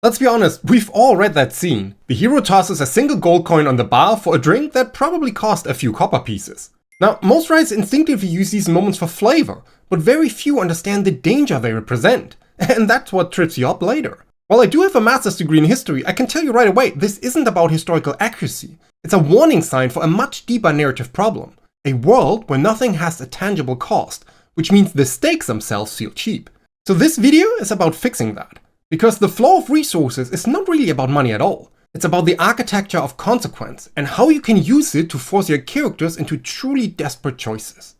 Let's be honest, we've all read that scene. The hero tosses a single gold coin on the bar for a drink that probably cost a few copper pieces. Now, most writers instinctively use these moments for flavor, but very few understand the danger they represent. And that's what trips you up later. While I do have a master's degree in history, I can tell you right away, this isn't about historical accuracy. It's a warning sign for a much deeper narrative problem. A world where nothing has a tangible cost, which means the stakes themselves feel cheap. So this video is about fixing that. Because the flow of resources is not really about money at all. It's about the architecture of consequence and how you can use it to force your characters into truly desperate choices.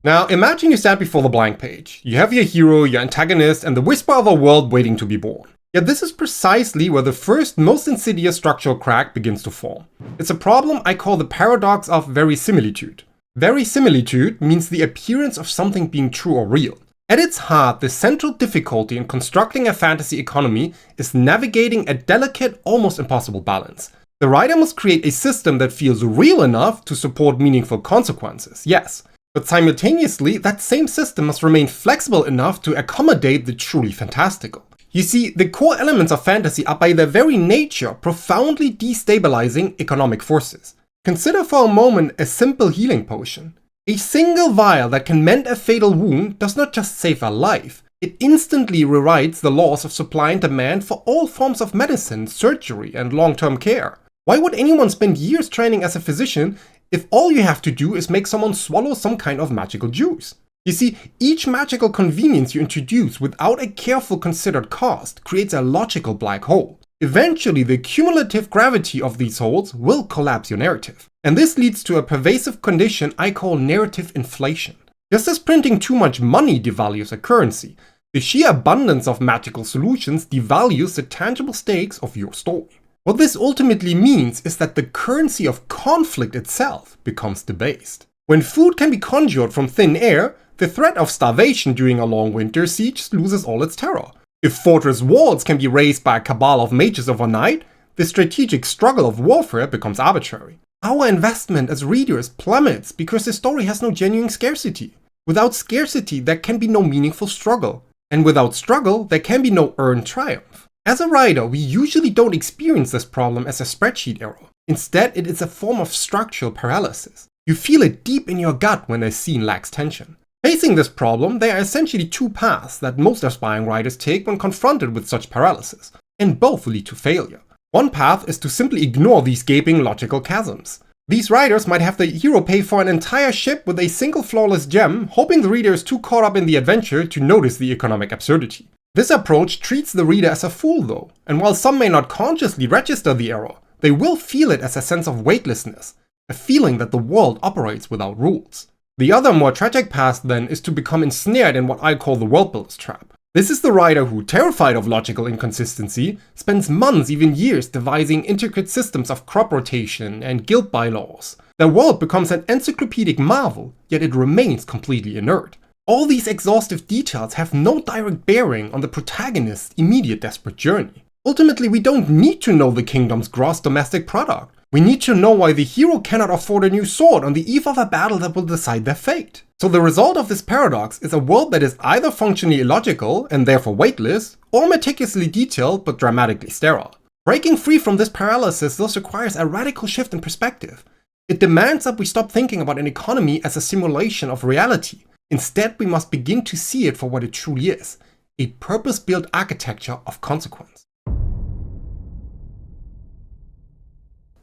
Now imagine you stand before the blank page. You have your hero, your antagonist, and the whisper of a world waiting to be born. Yet this is precisely where the first, most insidious structural crack begins to form. It's a problem I call the paradox of verisimilitude. Verisimilitude means the appearance of something being true or real. At its heart, the central difficulty in constructing a fantasy economy is navigating a delicate, almost impossible balance. The writer must create a system that feels real enough to support meaningful consequences, yes, but simultaneously, that same system must remain flexible enough to accommodate the truly fantastical. You see, the core elements of fantasy are by their very nature profoundly destabilizing economic forces. Consider for a moment a simple healing potion. A single vial that can mend a fatal wound does not just save a life, it instantly rewrites the laws of supply and demand for all forms of medicine, surgery, and long-term care. Why would anyone spend years training as a physician if all you have to do is make someone swallow some kind of magical juice? You see, each magical convenience you introduce without a careful considered cost creates a logical black hole. Eventually, the cumulative gravity of these holes will collapse your narrative. And this leads to a pervasive condition I call narrative inflation. Just as printing too much money devalues a currency, the sheer abundance of magical solutions devalues the tangible stakes of your story. What this ultimately means is that the currency of conflict itself becomes debased. When food can be conjured from thin air, the threat of starvation during a long winter siege loses all its terror. If fortress walls can be raised by a cabal of mages overnight, the strategic struggle of warfare becomes arbitrary. Our investment as readers plummets because the story has no genuine scarcity. Without scarcity, there can be no meaningful struggle. And without struggle, there can be no earned triumph. As a writer, we usually don't experience this problem as a spreadsheet error. Instead, it is a form of structural paralysis. You feel it deep in your gut when a scene lacks tension. Facing this problem, there are essentially two paths that most aspiring writers take when confronted with such paralysis, and both lead to failure. One path is to simply ignore these gaping logical chasms. These writers might have the hero pay for an entire ship with a single flawless gem, hoping the reader is too caught up in the adventure to notice the economic absurdity. This approach treats the reader as a fool though, and while some may not consciously register the error, they will feel it as a sense of weightlessness, a feeling that the world operates without rules. The other, more tragic path then is to become ensnared in what I call the world builder's trap. This is the writer who, terrified of logical inconsistency, spends months, even years, devising intricate systems of crop rotation and guild bylaws. Their world becomes an encyclopedic marvel, yet it remains completely inert. All these exhaustive details have no direct bearing on the protagonist's immediate desperate journey. Ultimately, we don't need to know the kingdom's gross domestic product. We need to know why the hero cannot afford a new sword on the eve of a battle that will decide their fate. So the result of this paradox is a world that is either functionally illogical and therefore weightless, or meticulously detailed but dramatically sterile. Breaking free from this paralysis thus requires a radical shift in perspective. It demands that we stop thinking about an economy as a simulation of reality. Instead, we must begin to see it for what it truly is, a purpose-built architecture of consequence.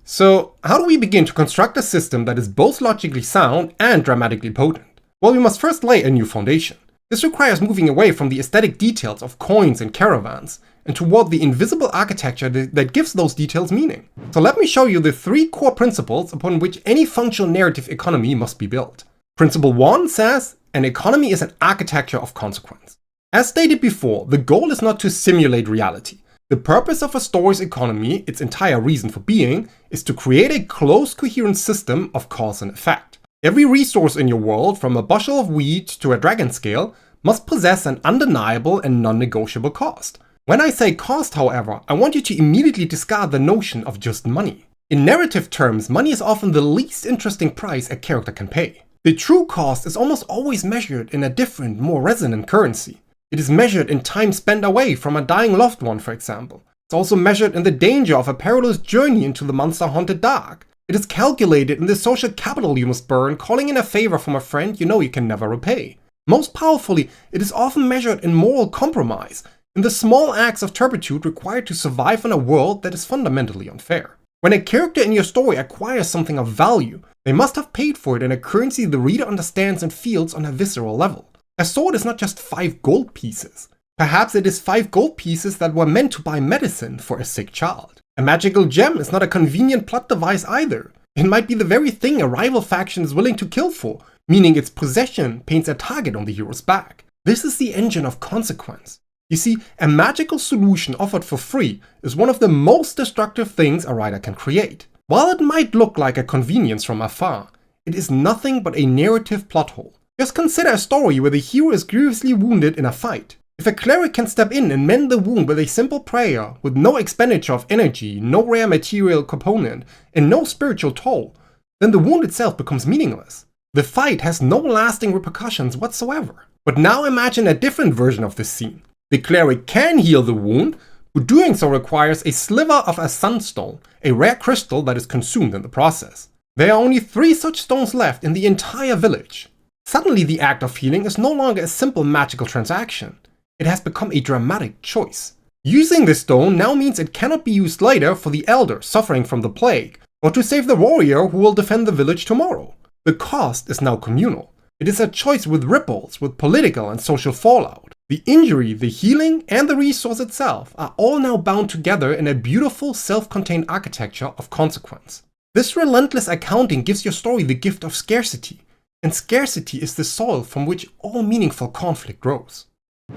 So, how do we begin to construct a system that is both logically sound and dramatically potent? Well, we must first lay a new foundation. This requires moving away from the aesthetic details of coins and caravans, and toward the invisible architecture that gives those details meaning. So let me show you the three core principles upon which any functional narrative economy must be built. Principle 1 says, an economy is an architecture of consequence. As stated before, the goal is not to simulate reality. The purpose of a story's economy, its entire reason for being, is to create a closed, coherent system of cause and effect. Every resource in your world, from a bushel of wheat to a dragon scale, must possess an undeniable and non-negotiable cost. When I say cost, however, I want you to immediately discard the notion of just money. In narrative terms, money is often the least interesting price a character can pay. The true cost is almost always measured in a different, more resonant currency. It is measured in time spent away from a dying loved one, for example. It's also measured in the danger of a perilous journey into the monster-haunted dark. It is calculated in the social capital you must burn, calling in a favor from a friend you know you can never repay. Most powerfully, it is often measured in moral compromise, in the small acts of turpitude required to survive in a world that is fundamentally unfair. When a character in your story acquires something of value, they must have paid for it in a currency the reader understands and feels on a visceral level. A sword is not just 5 gold pieces. Perhaps it is 5 gold pieces that were meant to buy medicine for a sick child. A magical gem is not a convenient plot device either. It might be the very thing a rival faction is willing to kill for, meaning its possession paints a target on the hero's back. This is the engine of consequence. You see, a magical solution offered for free is one of the most destructive things a writer can create. While it might look like a convenience from afar, it is nothing but a narrative plot hole. Just consider a story where the hero is grievously wounded in a fight. If a cleric can step in and mend the wound with a simple prayer, with no expenditure of energy, no rare material component, and no spiritual toll, then the wound itself becomes meaningless. The fight has no lasting repercussions whatsoever. But now imagine a different version of this scene. The cleric can heal the wound, but doing so requires a sliver of a sunstone, a rare crystal that is consumed in the process. There are only 3 such stones left in the entire village. Suddenly the act of healing is no longer a simple magical transaction. It has become a dramatic choice. Using this stone now means it cannot be used later for the elder suffering from the plague, or to save the warrior who will defend the village tomorrow. The cost is now communal. It is a choice with ripples, with political and social fallout. The injury, the healing, and the resource itself are all now bound together in a beautiful, self-contained architecture of consequence. This relentless accounting gives your story the gift of scarcity, and scarcity is the soil from which all meaningful conflict grows.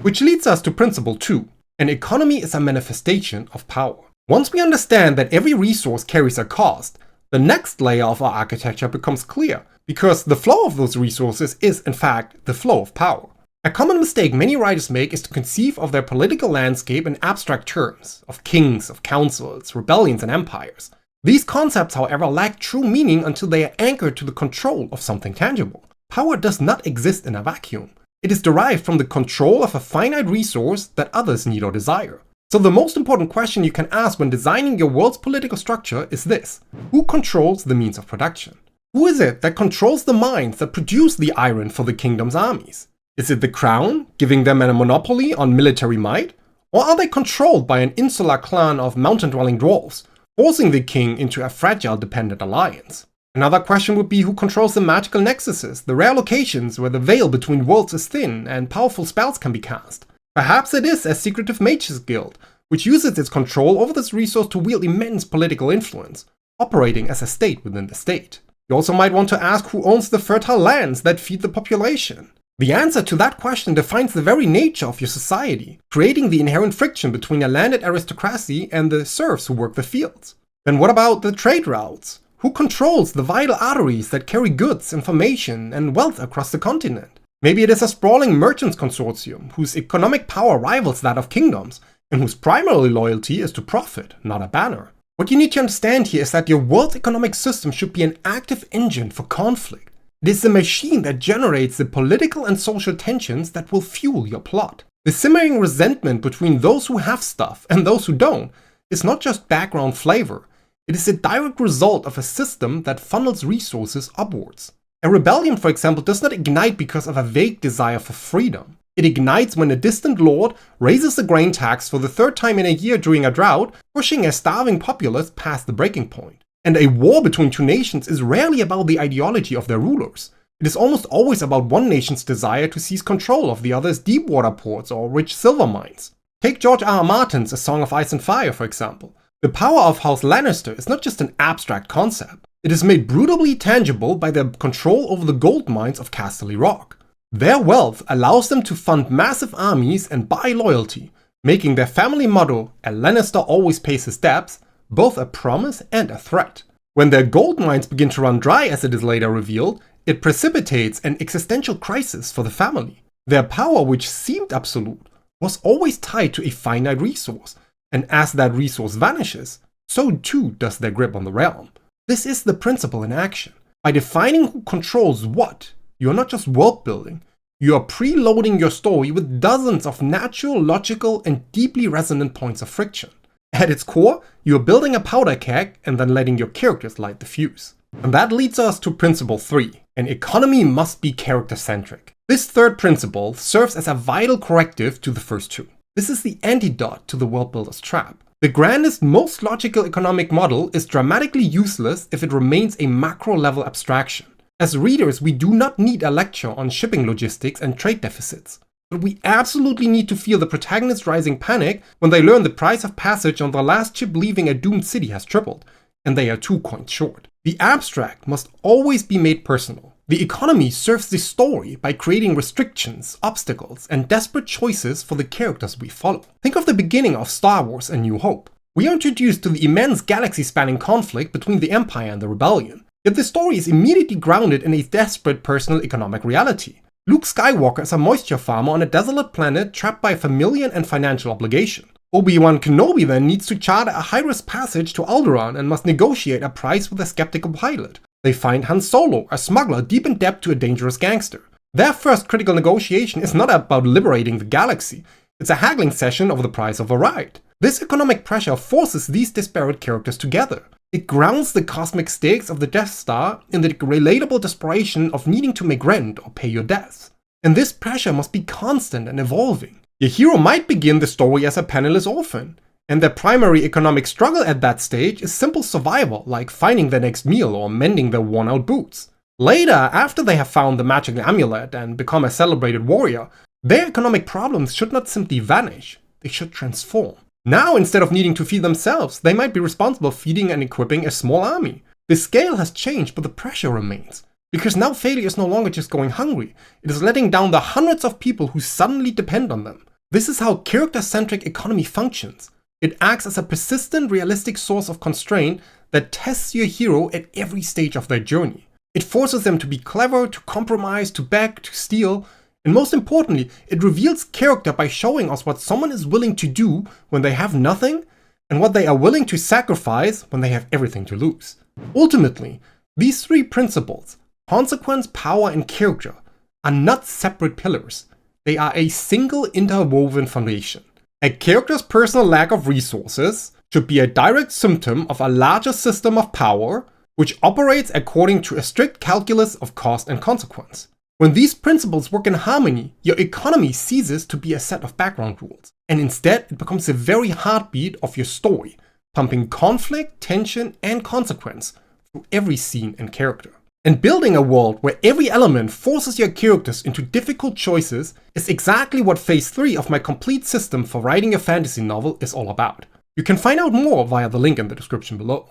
Which leads us to principle 2. An economy is a manifestation of power. Once we understand that every resource carries a cost, the next layer of our architecture becomes clear, because the flow of those resources is, in fact, the flow of power. A common mistake many writers make is to conceive of their political landscape in abstract terms, of kings, of councils, rebellions, and empires. These concepts, however, lack true meaning until they are anchored to the control of something tangible. Power does not exist in a vacuum. It is derived from the control of a finite resource that others need or desire. So the most important question you can ask when designing your world's political structure is this: who controls the means of production? Who is it that controls the mines that produce the iron for the kingdom's armies? Is it the crown, giving them a monopoly on military might? Or are they controlled by an insular clan of mountain-dwelling dwarves, forcing the king into a fragile dependent alliance? Another question would be who controls the magical nexuses, the rare locations where the veil between worlds is thin and powerful spells can be cast. Perhaps it is a secretive mages guild, which uses its control over this resource to wield immense political influence, operating as a state within the state. You also might want to ask who owns the fertile lands that feed the population. The answer to that question defines the very nature of your society, creating the inherent friction between a landed aristocracy and the serfs who work the fields. Then what about the trade routes? Who controls the vital arteries that carry goods, information, and wealth across the continent? Maybe it is a sprawling merchants consortium whose economic power rivals that of kingdoms, and whose primary loyalty is to profit, not a banner. What you need to understand here is that your world's economic system should be an active engine for conflict. It is the machine that generates the political and social tensions that will fuel your plot. The simmering resentment between those who have stuff and those who don't is not just background flavor. It is a direct result of a system that funnels resources upwards. A rebellion, for example, does not ignite because of a vague desire for freedom. It ignites when a distant lord raises the grain tax for the 3rd time in a year during a drought, pushing a starving populace past the breaking point. And a war between 2 nations is rarely about the ideology of their rulers. It is almost always about one nation's desire to seize control of the other's deep water ports or rich silver mines. Take George R. R. Martin's A Song of Ice and Fire, for example. The power of House Lannister is not just an abstract concept. It is made brutally tangible by their control over the gold mines of Casterly Rock. Their wealth allows them to fund massive armies and buy loyalty, making their family motto, "A Lannister always pays his debts," both a promise and a threat. When their gold mines begin to run dry, as it is later revealed, it precipitates an existential crisis for the family. Their power, which seemed absolute, was always tied to a finite resource. And as that resource vanishes, so too does their grip on the realm. This is the principle in action. By defining who controls what, you are not just world building, You are preloading your story with dozens of natural, logical, and deeply resonant points of friction. At its core, you are building a powder keg and then letting your characters light the fuse. And that leads us to principle 3. An economy must be character-centric. This third principle serves as a vital corrective to the first two. This is the antidote to the world builder's trap. The grandest, most logical economic model is dramatically useless if it remains a macro-level abstraction. As readers, we do not need a lecture on shipping logistics and trade deficits. But we absolutely need to feel the protagonist's rising panic when they learn the price of passage on the last ship leaving a doomed city has tripled, and they are 2 coins short. The abstract must always be made personal. The economy serves the story by creating restrictions, obstacles, and desperate choices for the characters we follow. Think of the beginning of Star Wars: A New Hope. We are introduced to the immense galaxy-spanning conflict between the Empire and the Rebellion. Yet the story is immediately grounded in a desperate personal economic reality. Luke Skywalker is a moisture farmer on a desolate planet trapped by familial and financial obligation. Obi-Wan Kenobi then needs to charter a high-risk passage to Alderaan and must negotiate a price with a skeptical pilot. They find Han Solo, a smuggler deep in debt to a dangerous gangster. Their first critical negotiation is not about liberating the galaxy, it's a haggling session over the price of a ride. This economic pressure forces these disparate characters together. It grounds the cosmic stakes of the Death Star in the relatable desperation of needing to make rent or pay your debts. And this pressure must be constant and evolving. Your hero might begin the story as a penniless orphan, and their primary economic struggle at that stage is simple survival, like finding their next meal or mending their worn-out boots. Later, after they have found the magical amulet and become a celebrated warrior, their economic problems should not simply vanish, they should transform. Now, instead of needing to feed themselves, they might be responsible for feeding and equipping a small army. The scale has changed, but the pressure remains. Because now failure is no longer just going hungry, it is letting down the hundreds of people who suddenly depend on them. This is how character-centric economy functions. It acts as a persistent, realistic source of constraint that tests your hero at every stage of their journey. It forces them to be clever, to compromise, to beg, to steal, and most importantly, it reveals character by showing us what someone is willing to do when they have nothing, and what they are willing to sacrifice when they have everything to lose. Ultimately, these 3 principles, consequence, power, and character, are not separate pillars. They are a single interwoven foundation. A character's personal lack of resources should be a direct symptom of a larger system of power, which operates according to a strict calculus of cost and consequence. When these principles work in harmony, your economy ceases to be a set of background rules, and instead it becomes the very heartbeat of your story, pumping conflict, tension, and consequence through every scene and character. And building a world where every element forces your characters into difficult choices is exactly what Phase 3 of my complete system for writing a fantasy novel is all about. You can find out more via the link in the description below.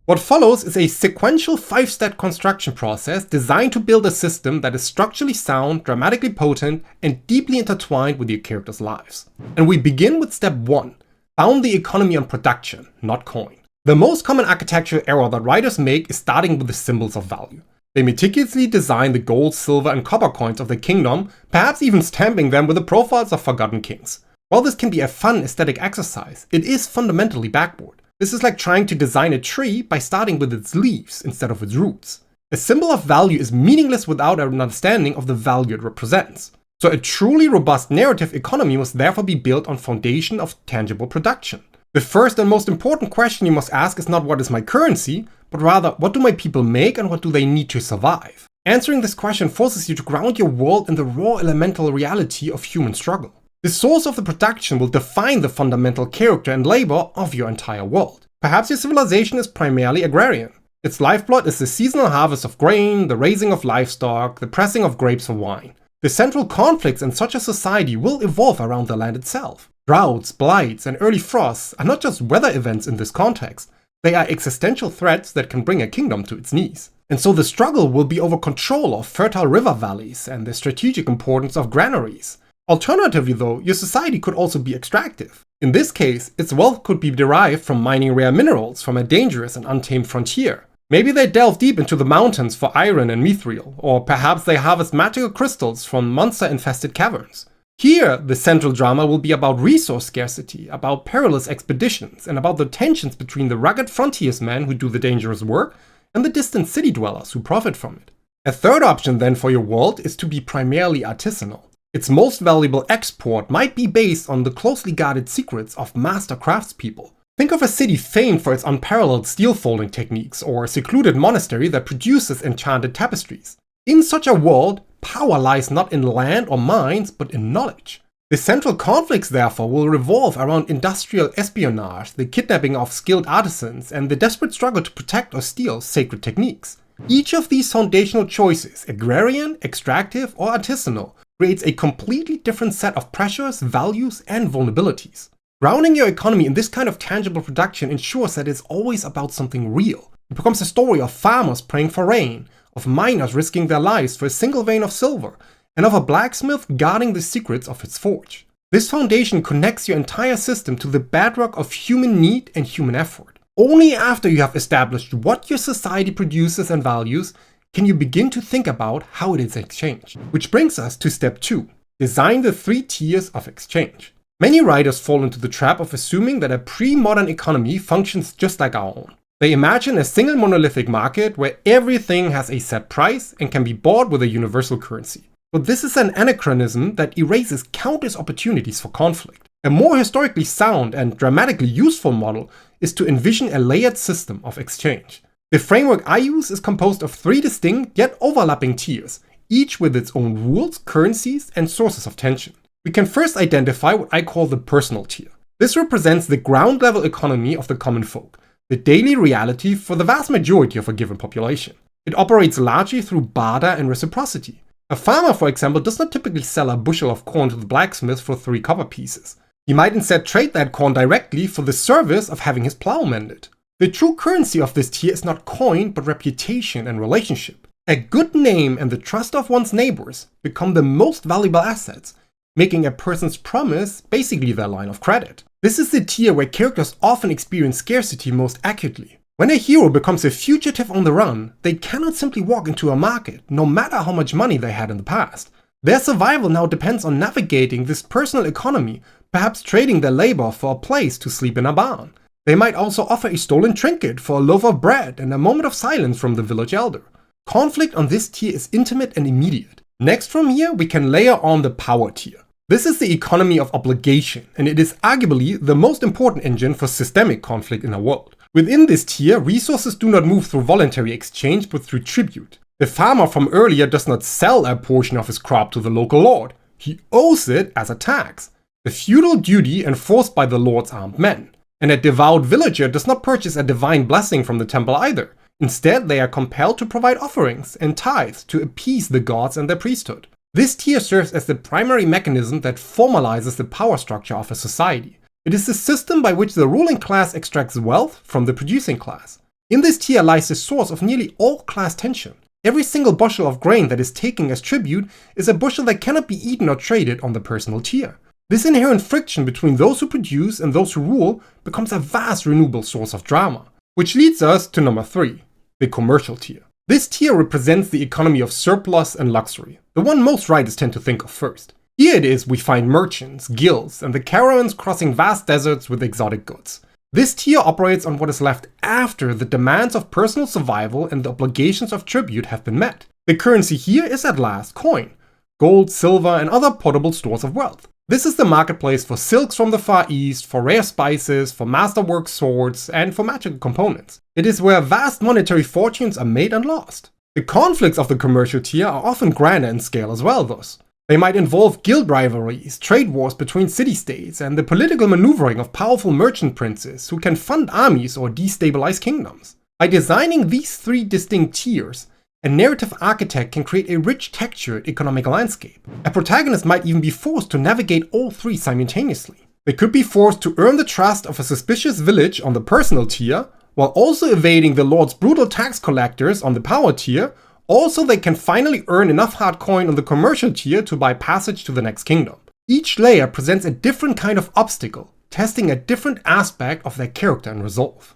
What follows is a sequential 5-step construction process designed to build a system that is structurally sound, dramatically potent, and deeply intertwined with your characters' lives. And we begin with step 1, found the economy on production, not coin. The most common architectural error that writers make is starting with the symbols of value. They meticulously design the gold, silver, and copper coins of the kingdom, perhaps even stamping them with the profiles of forgotten kings. While this can be a fun aesthetic exercise, it is fundamentally backward. This is like trying to design a tree by starting with its leaves instead of its roots. A symbol of value is meaningless without an understanding of the value it represents. So a truly robust narrative economy must therefore be built on foundation of tangible production. The first and most important question you must ask is not what is my currency, but rather what do my people make and what do they need to survive? Answering this question forces you to ground your world in the raw elemental reality of human struggle. The source of the production will define the fundamental character and labor of your entire world. Perhaps your civilization is primarily agrarian. Its lifeblood is the seasonal harvest of grain, the raising of livestock, the pressing of grapes for wine. The central conflicts in such a society will evolve around the land itself. Droughts, blights, and early frosts are not just weather events in this context, they are existential threats that can bring a kingdom to its knees. And so the struggle will be over control of fertile river valleys and the strategic importance of granaries. Alternatively though, your society could also be extractive. In this case, its wealth could be derived from mining rare minerals from a dangerous and untamed frontier. Maybe they delve deep into the mountains for iron and mithril, or perhaps they harvest magical crystals from monster-infested caverns. Here, the central drama will be about resource scarcity, about perilous expeditions, and about the tensions between the rugged frontiersmen who do the dangerous work and the distant city dwellers who profit from it. A third option then for your world is to be primarily artisanal. Its most valuable export might be based on the closely guarded secrets of master craftspeople. Think of a city famed for its unparalleled steel folding techniques, or a secluded monastery that produces enchanted tapestries. In such a world, power lies not in land or mines, but in knowledge. The central conflicts, therefore, will revolve around industrial espionage, the kidnapping of skilled artisans, and the desperate struggle to protect or steal sacred techniques. Each of these foundational choices, agrarian, extractive, or artisanal, creates a completely different set of pressures, values, and vulnerabilities. Grounding your economy in this kind of tangible production ensures that it's always about something real. It becomes a story of farmers praying for rain, of miners risking their lives for a single vein of silver, and of a blacksmith guarding the secrets of his forge. This foundation connects your entire system to the bedrock of human need and human effort. Only after you have established what your society produces and values can you begin to think about how it is exchanged. Which brings us to step 2. Design the 3 tiers of exchange. Many writers fall into the trap of assuming that a pre-modern economy functions just like our own. They imagine a single monolithic market where everything has a set price and can be bought with a universal currency. But this is an anachronism that erases countless opportunities for conflict. A more historically sound and dramatically useful model is to envision a layered system of exchange. The framework I use is composed of 3 distinct yet overlapping tiers, each with its own rules, currencies, and sources of tension. We can first identify what I call the personal tier. This represents the ground level economy of the common folk, the daily reality for the vast majority of a given population. It operates largely through barter and reciprocity. A farmer, for example, does not typically sell a bushel of corn to the blacksmith for 3 copper pieces. He might instead trade that corn directly for the service of having his plow mended. The true currency of this tier is not coin, but reputation and relationship. A good name and the trust of one's neighbors become the most valuable assets, making a person's promise basically their line of credit. This is the tier where characters often experience scarcity most acutely. When a hero becomes a fugitive on the run, they cannot simply walk into a market, no matter how much money they had in the past. Their survival now depends on navigating this personal economy, perhaps trading their labor for a place to sleep in a barn. They might also offer a stolen trinket for a loaf of bread and a moment of silence from the village elder. Conflict on this tier is intimate and immediate. Next from here, we can layer on the power tier. This is the economy of obligation, and it is arguably the most important engine for systemic conflict in a world. Within this tier, resources do not move through voluntary exchange, but through tribute. The farmer from earlier does not sell a portion of his crop to the local lord. He owes it as a tax, the feudal duty enforced by the lord's armed men. And a devout villager does not purchase a divine blessing from the temple either. Instead, they are compelled to provide offerings and tithes to appease the gods and their priesthood. This tier serves as the primary mechanism that formalizes the power structure of a society. It is the system by which the ruling class extracts wealth from the producing class. In this tier lies the source of nearly all class tension. Every single bushel of grain that is taken as tribute is a bushel that cannot be eaten or traded on the personal tier. This inherent friction between those who produce and those who rule becomes a vast renewable source of drama. Which leads us to number 3, the commercial tier. This tier represents the economy of surplus and luxury, the one most writers tend to think of first. Here it is we find merchants, guilds, and the caravans crossing vast deserts with exotic goods. This tier operates on what is left after the demands of personal survival and the obligations of tribute have been met. The currency here is at last coin, gold, silver, and other portable stores of wealth. This is the marketplace for silks from the Far East, for rare spices, for masterwork swords, and for magical components. It is where vast monetary fortunes are made and lost. The conflicts of the commercial tier are often grander in scale as well, thus. They might involve guild rivalries, trade wars between city-states, and the political maneuvering of powerful merchant princes who can fund armies or destabilize kingdoms. By designing these 3 distinct tiers, a narrative architect can create a rich textured economic landscape. A protagonist might even be forced to navigate all 3 simultaneously. They could be forced to earn the trust of a suspicious village on the personal tier, while also evading the lord's brutal tax collectors on the power tier. Also, they can finally earn enough hard coin on the commercial tier to buy passage to the next kingdom. Each layer presents a different kind of obstacle, testing a different aspect of their character and resolve.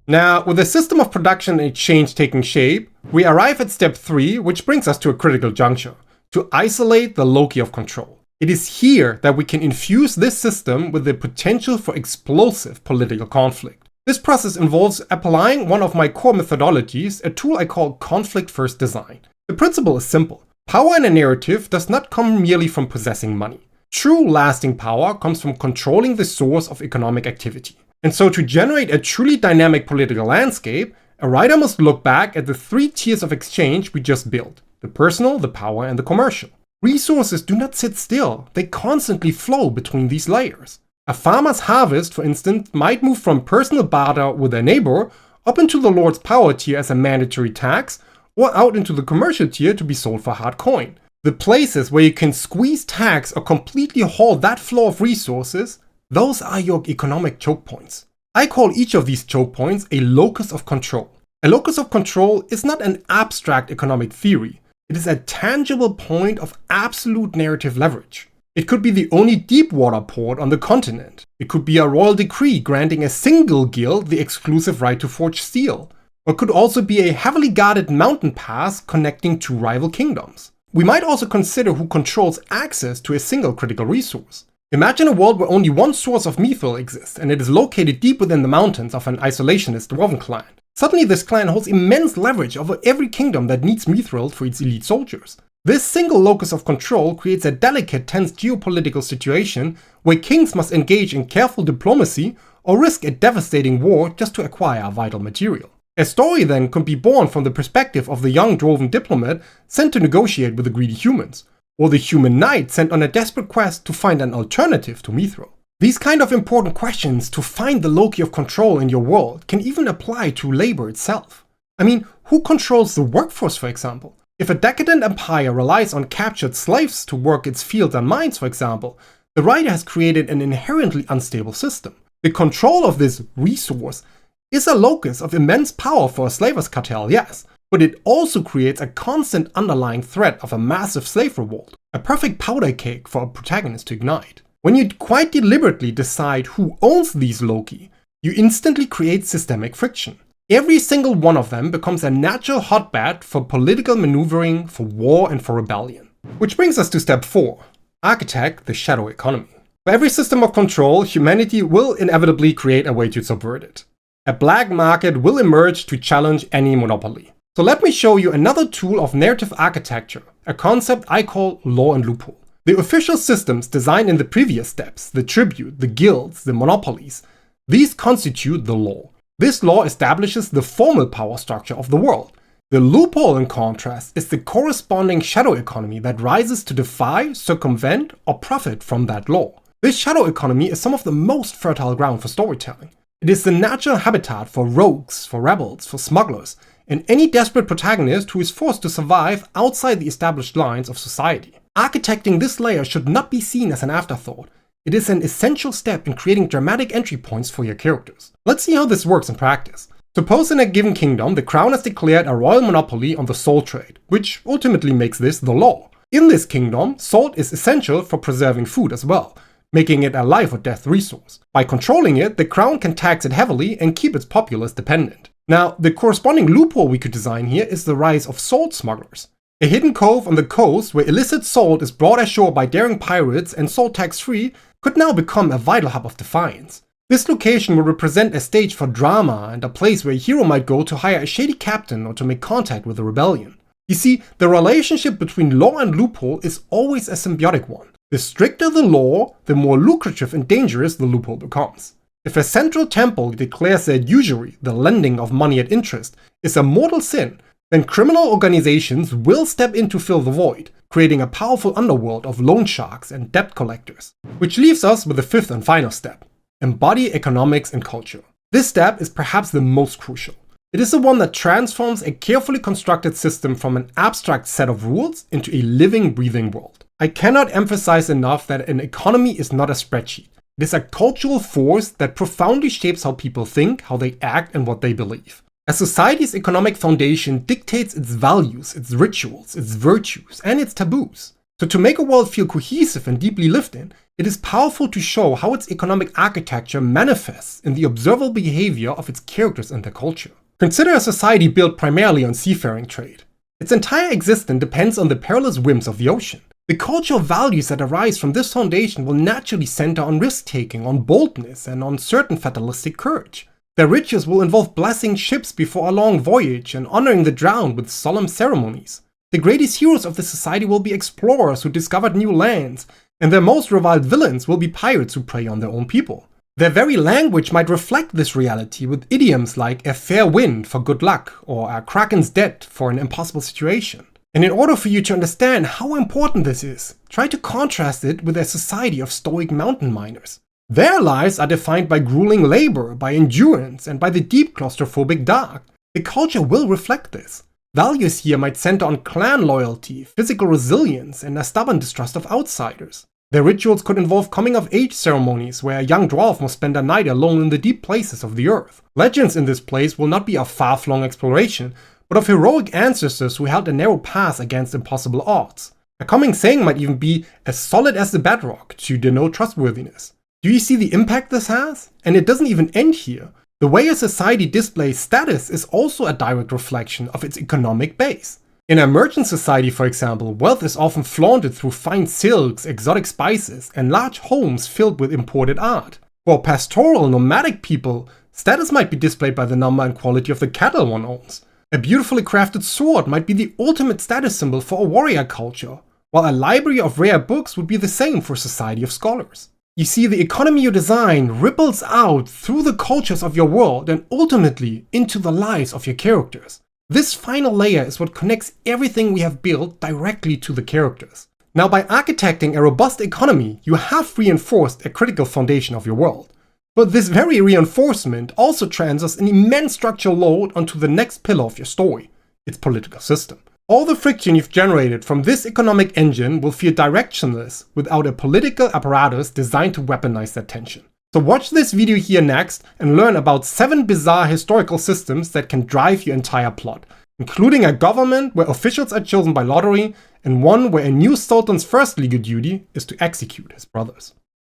Now, with the system of production and exchange taking shape, we arrive at step 3, which brings us to a critical juncture, to isolate the locus of control. It is here that we can infuse this system with the potential for explosive political conflict. This process involves applying one of my core methodologies, a tool I call conflict-first design. The principle is simple. Power in a narrative does not come merely from possessing money. True lasting power comes from controlling the source of economic activity. And so to generate a truly dynamic political landscape, a writer must look back at the three tiers of exchange we just built: the personal, the power, and the commercial. Resources do not sit still, they constantly flow between these layers. A farmer's harvest, for instance, might move from personal barter with a neighbor up into the Lord's power tier as a mandatory tax, or out into the commercial tier to be sold for hard coin. The places where you can squeeze tax or completely halt that flow of resources, those are your economic choke points. I call each of these choke points a locus of control. A locus of control is not an abstract economic theory. It is a tangible point of absolute narrative leverage. It could be the only deep water port on the continent. It could be a royal decree granting a single guild the exclusive right to forge steel. Or it could also be a heavily guarded mountain pass connecting two rival kingdoms. We might also consider who controls access to a single critical resource. Imagine a world where only one source of mithril exists, and it is located deep within the mountains of an isolationist dwarven clan. Suddenly this clan holds immense leverage over every kingdom that needs mithril for its elite soldiers. This single locus of control creates a delicate, tense geopolitical situation where kings must engage in careful diplomacy or risk a devastating war just to acquire vital material. A story then could be born from the perspective of the young dwarven diplomat sent to negotiate with the greedy humans, or the human knight sent on a desperate quest to find an alternative to mithril. These kind of important questions to find the loci of control in your world can even apply to labor itself. I mean, who controls the workforce, for example? If a decadent empire relies on captured slaves to work its fields and mines, for example, the writer has created an inherently unstable system. The control of this resource is a locus of immense power for a slavers cartel, yes, but it also creates a constant underlying threat of a massive slave revolt, a perfect powder cake for a protagonist to ignite. When you quite deliberately decide who owns these loci, you instantly create systemic friction. Every single one of them becomes a natural hotbed for political maneuvering, for war, and for rebellion. Which brings us to step 4, architect the shadow economy. For every system of control, humanity will inevitably create a way to subvert it. A black market will emerge to challenge any monopoly. So let me show you another tool of narrative architecture, a concept I call law and loophole. The official systems designed in the previous steps, the tribute, the guilds, the monopolies, these constitute the law. This law establishes the formal power structure of the world. The loophole, in contrast, is the corresponding shadow economy that rises to defy, circumvent, or profit from that law. This shadow economy is some of the most fertile ground for storytelling. It is the natural habitat for rogues, for rebels, for smugglers, and any desperate protagonist who is forced to survive outside the established lines of society. Architecting this layer should not be seen as an afterthought. It is an essential step in creating dramatic entry points for your characters. Let's see how this works in practice. Suppose in a given kingdom, the crown has declared a royal monopoly on the salt trade, which ultimately makes this the law. In this kingdom, salt is essential for preserving food as well, making it a life or death resource. By controlling it, the crown can tax it heavily and keep its populace dependent. Now, the corresponding loophole we could design here is the rise of salt smugglers. A hidden cove on the coast where illicit salt is brought ashore by daring pirates and sold tax-free could now become a vital hub of defiance. This location will represent a stage for drama and a place where a hero might go to hire a shady captain or to make contact with the rebellion. You see, the relationship between law and loophole is always a symbiotic one. The stricter the law, the more lucrative and dangerous the loophole becomes. If a central temple declares that usury, the lending of money at interest, is a mortal sin, then criminal organizations will step in to fill the void, creating a powerful underworld of loan sharks and debt collectors. Which leaves us with the 5th and final step: embody economics and culture. This step is perhaps the most crucial. It is the one that transforms a carefully constructed system from an abstract set of rules into a living, breathing world. I cannot emphasize enough that an economy is not a spreadsheet. It is a cultural force that profoundly shapes how people think, how they act, and what they believe. A society's economic foundation dictates its values, its rituals, its virtues, and its taboos. So to make a world feel cohesive and deeply lived in, it is powerful to show how its economic architecture manifests in the observable behavior of its characters and their culture. Consider a society built primarily on seafaring trade. Its entire existence depends on the perilous whims of the ocean. The cultural values that arise from this foundation will naturally center on risk-taking, on boldness, and on certain fatalistic courage. Their rituals will involve blessing ships before a long voyage and honoring the drowned with solemn ceremonies. The greatest heroes of the society will be explorers who discovered new lands, and their most reviled villains will be pirates who prey on their own people. Their very language might reflect this reality with idioms like a fair wind for good luck or a kraken's death for an impossible situation. And in order for you to understand how important this is, try to contrast it with a society of stoic mountain miners. Their lives are defined by grueling labor, by endurance, and by the deep claustrophobic dark. The culture will reflect this. Values here might center on clan loyalty, physical resilience, and a stubborn distrust of outsiders. Their rituals could involve coming-of-age ceremonies where a young dwarf must spend a night alone in the deep places of the earth. Legends in this place will not be of far-flung exploration, but of heroic ancestors who held a narrow path against impossible odds. A common saying might even be as solid as the bedrock to denote trustworthiness. Do you see the impact this has? And it doesn't even end here. The way a society displays status is also a direct reflection of its economic base. In a merchant society, for example, wealth is often flaunted through fine silks, exotic spices, and large homes filled with imported art. For pastoral, nomadic people, status might be displayed by the number and quality of the cattle one owns. A beautifully crafted sword might be the ultimate status symbol for a warrior culture, while a library of rare books would be the same for a society of scholars. You see, the economy you design ripples out through the cultures of your world and ultimately into the lives of your characters. This final layer is what connects everything we have built directly to the characters. Now, by architecting a robust economy, you have reinforced a critical foundation of your world. But this very reinforcement also transfers an immense structural load onto the next pillar of your story, its political system. All the friction you've generated from this economic engine will feel directionless without a political apparatus designed to weaponize that tension. So watch this video here next and learn about 7 bizarre historical systems that can drive your entire plot, including a government where officials are chosen by lottery and one where a new sultan's first legal duty is to execute his brothers.